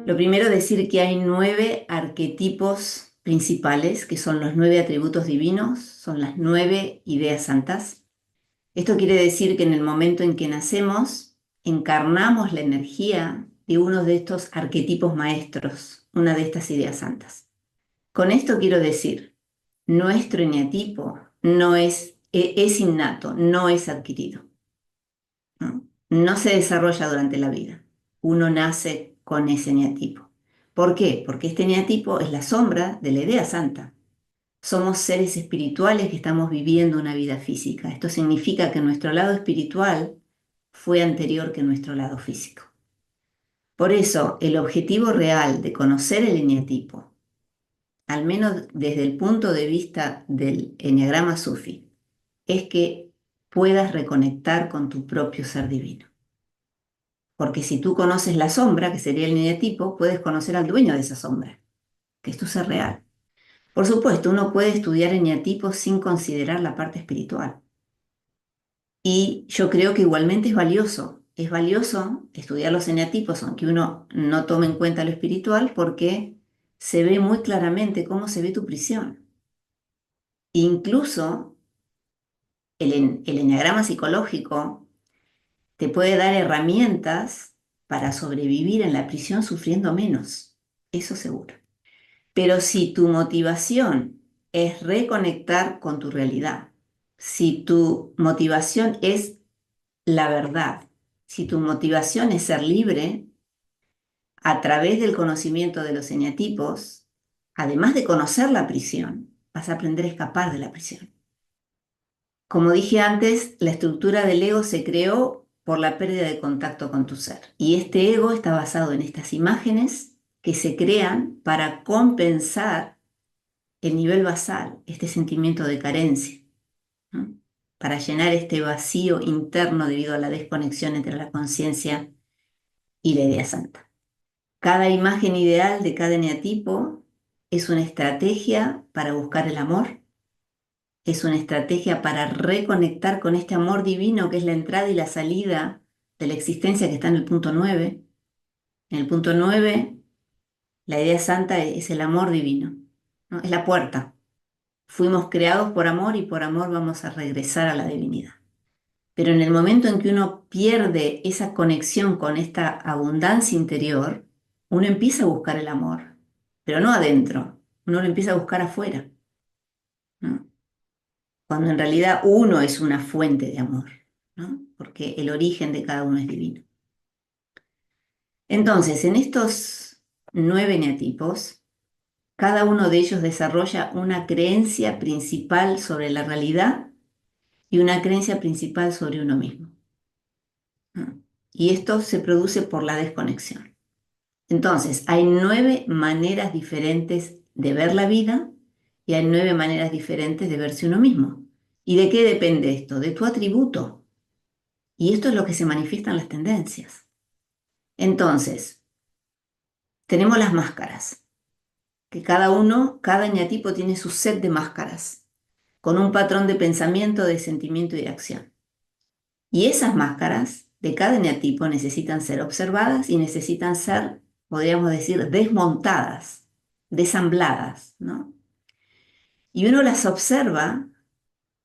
Lo primero, decir que hay 9 arquetipos principales, que son los 9 atributos divinos, son las 9 ideas santas. Esto quiere decir que en el momento en que nacemos, encarnamos la energía de uno de estos arquetipos maestros, una de estas ideas santas. Con esto quiero decir, nuestro eneatipo no es innato, no es adquirido. No se desarrolla durante la vida. Uno nace con ese eneatipo. ¿Por qué? Porque este eneatipo es la sombra de la idea santa. Somos seres espirituales que estamos viviendo una vida física. Esto significa que nuestro lado espiritual fue anterior que nuestro lado físico. Por eso, el objetivo real de conocer el eneatipo, al menos desde el punto de vista del eneagrama sufi, es que puedas reconectar con tu propio ser divino. Porque si tú conoces la sombra, que sería el eneatipo, puedes conocer al dueño de esa sombra, que es tu ser real. Por supuesto, uno puede estudiar eneatipos sin considerar la parte espiritual. Y yo creo que igualmente es valioso. Es valioso estudiar los eneatipos, aunque uno no tome en cuenta lo espiritual, porque se ve muy claramente cómo se ve tu prisión. Incluso el eneagrama psicológico te puede dar herramientas para sobrevivir en la prisión sufriendo menos. Eso seguro. Pero si tu motivación es reconectar con tu realidad, si tu motivación es la verdad, si tu motivación es ser libre, a través del conocimiento de los eneatipos, además de conocer la prisión, vas a aprender a escapar de la prisión. Como dije antes, la estructura del ego se creó por la pérdida de contacto con tu ser. Y este ego está basado en estas imágenes que se crean para compensar el nivel basal, este sentimiento de carencia, ¿no? Para llenar este vacío interno debido a la desconexión entre la conciencia y la idea santa. Cada imagen ideal de cada eneatipo es una estrategia para buscar el amor, es una estrategia para reconectar con este amor divino que es la entrada y la salida de la existencia que está en el punto 9. En el punto 9, la idea santa es el amor divino, ¿no? Es la puerta. Fuimos creados por amor y por amor vamos a regresar a la divinidad. Pero en el momento en que uno pierde esa conexión con esta abundancia interior, uno empieza a buscar el amor, pero no adentro, uno lo empieza a buscar afuera, ¿no? Cuando en realidad uno es una fuente de amor, ¿no? Porque el origen de cada uno es divino. Entonces, en estos 9 eneatipos, cada uno de ellos desarrolla una creencia principal sobre la realidad y una creencia principal sobre uno mismo. Y esto se produce por la desconexión. Entonces, hay 9 maneras diferentes de ver la vida y hay 9 maneras diferentes de verse uno mismo. ¿Y de qué depende esto? De tu atributo. Y esto es lo que se manifiesta en las tendencias. Entonces, tenemos las máscaras, que cada eneatipo tiene su set de máscaras, con un patrón de pensamiento, de sentimiento y de acción. Y esas máscaras de cada eneatipo necesitan ser observadas y necesitan ser, podríamos decir, desmontadas, desambladas, ¿no? Y uno las observa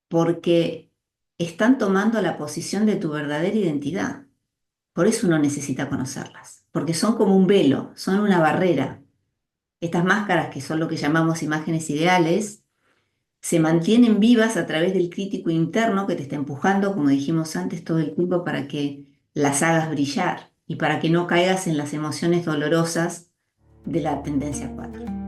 porque están tomando la posición de tu verdadera identidad. Por eso uno necesita conocerlas, porque son como un velo, son una barrera. Estas máscaras, que son lo que llamamos imágenes ideales, se mantienen vivas a través del crítico interno que te está empujando, como dijimos antes, todo el tiempo para que las hagas brillar y para que no caigas en las emociones dolorosas de la tendencia 4.